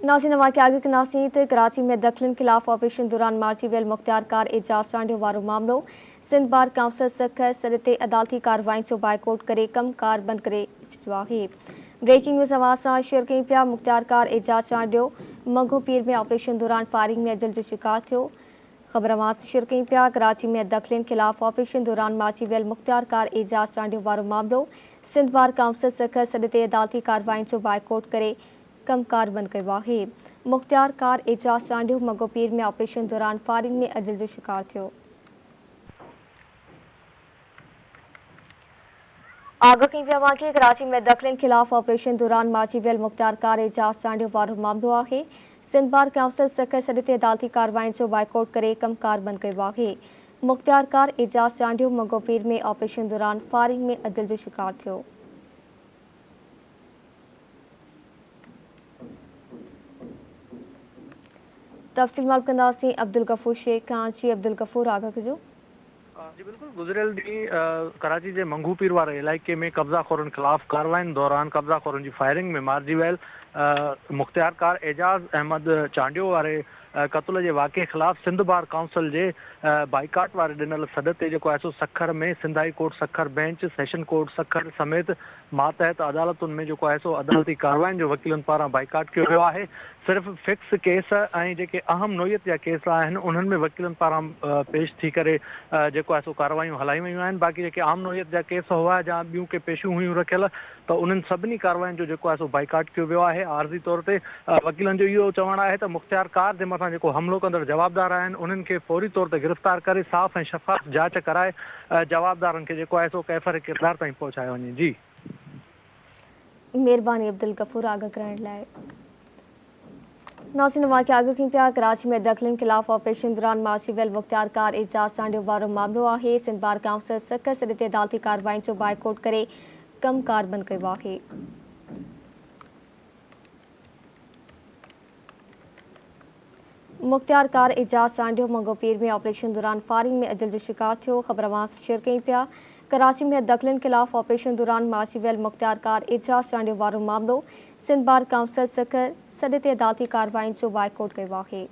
नाज़रीन वाक़िआ आगे कनासी त कराची में दखलन खिलाफ ऑपरेशन दौरान मार्ची वेल मुख्तियार कार एजाज चांडियो वारो मामलो सिंध बार काउंसिल सखर सॾ ते अदालती कार्रवाई जो बाइकआउट करे कम कार बंद करे छॾियो आहे। ब्रेकिंग न्यूज़ आवाज़ सां शेयर कई पिया मुख्तियार कार एजाज चांडियो मंगो पीर में ऑपरेशन दौरान फायरिंग में अजल जो शिकार थियो। ख़बर आवाज़ शेयर कई पिया कराची में दखलन खिलाफ ऑपरेशन दौरान मार्ची वेल मुख्तियार कार एजाज चांडियो वारो मामलो सिंध बार काउंसिल सखर सॾ ते अदालती कार्रवाई जो बाइकआउट करे कम कार बंद कयो आहे। मुख्तियार कार एजाज चांडियो मंगो पीर में ऑपरेशन दौरान फायरिंग में अजल जो शिकार थियो। आगा कई पिया वाक़िआ कराची में दखलन खिलाफ ऑपरेशन दौरान मार्ची वेल मुख्तियार कार एजाज चांडियो वारो मामलो आहे। सिंध बार काउंसिल सखर सॾ ते अदालती कार्रवाई जो बाइकआउट करे कम कार बंद कयो आहे। मुख्तियार कार एजाज चांडियो मंगो पीर में ऑपरेशन दौरान फायरिंग में अजल जो शिकार थियो। तफ़सील मालूम कंदासीं अब्दुल गफूर शेख खां। जी अब्दुल गफूर आगा कजो। जी बिल्कुल गुज़रियल ॾींहुं कराची जे मंगू पीर वारे इलाइक़े में कब्ज़ाखोरनि ख़िलाफ़ कार्रवाई दौरान कब्ज़ाखोरनि जी फायरिंग में मारिजी वियल मुख्तियार कार एजाज अहमद चांडियो वारे क़त्ल जे वाक़े ख़िलाफ़ सिंध बार काउंसिल जे बाइकाट वारे ॾिनल सॾ ते जेको आहे सो सखर में Sindh high court Sukkur bench session court Sukkur समेत मातहत अदालतुनि में जेको आहे सो अदालती कार्रवाइनि जो वकीलनि पारां बाइकाट कयो वियो आहे। सिर्फ़ फिक्स केस ऐं जेके अहम नोयत जा केस आहिनि उन्हनि में वकीलनि पारां पेश थी करे जेको आहे सो कार्रवायूं हलाई वयूं आहिनि। बाक़ी जेके आम नोयत जा केस हुआ या ॿियूं के पेशियूं हुयूं रखियल त उन्हनि सभिनी कार्रवाइनि जो जेको आहे सो बाइकाट कयो वियो आहे। आर्ज़ी तौर ते वकीलनि जो इहो चवणु आहे त मुख्तियार कार जे मथां जेको हमलो कंदड़ जवाबदार आहिनि उन्हनि खे फौरी तौर ते गिरफ़्तार करे साफ़ ऐं शफ़ाफ़ जांच कराए जवाबदारनि खे जेको आहे सो कैफ़र किरदार ताईं पहुचायो वञे। जी मेहरबानी अब्दुल गफूर आगा करण लाइ। नाज़रीन वाक़िआ आगे कई पिया कराची में दखलन खिलाफ ऑपरेशन दौरान मार्ची वेल मुख्तियार कार एजाज चांडियो वारो मामलो आहे। सिंध बार काउंसिल सखर सॾ ते अदालती कार्रवाई जो बाइकआउट करे कम कार बंद कयो आहे। मुख्तियार कार एजाज चांडियो मंगो पीर में ऑपरेशन दौरान फायरिंग में अजल जो शिकार थियो। ख़बर आवाज़ शेयर कई पिया कराची में दखलन खिलाफ ऑपरेशन दौरान मार्ची वेल मुख्तियार कार एजाज चांडियो वारो मामलो सिंध बार काउंसिल सखर सॾ ते अदालती कार्रवाई जो बाइकआउट कयो आहे।